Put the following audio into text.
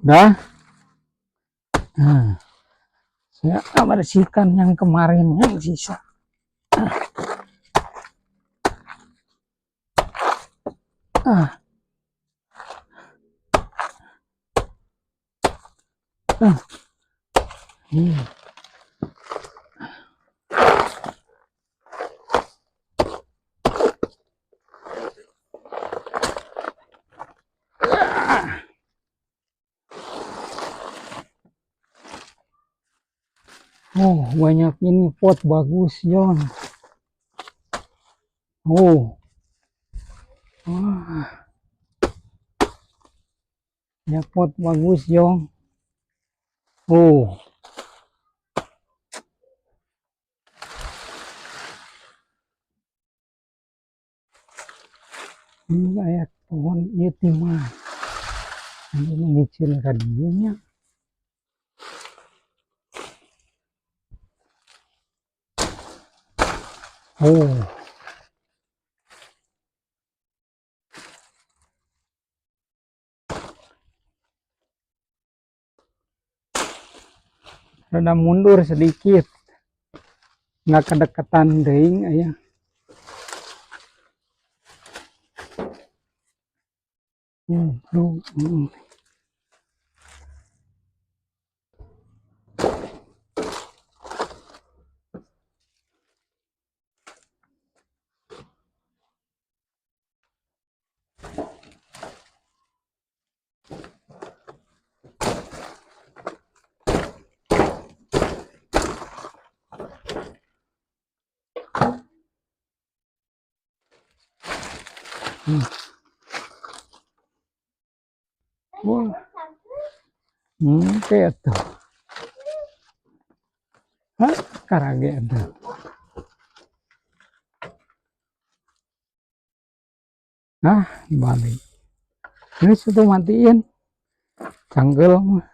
Dah. Nah, saya bersihkan yang kemarin yang sisa. Ah. Ah. Oh, banyak ini pot bagus, Yon. Oh. Wah. Ya pot bagus, Yon. Oh. Ini kayak pohon yetimah. Ini mengicil radionya. Oh. Rada mundur sedikit. Nggak kedekatan deing aya. Bro. Wah. Kayak tuh. Hah? Karage ada. Balik. Ini sudah matiin. Canggel mah.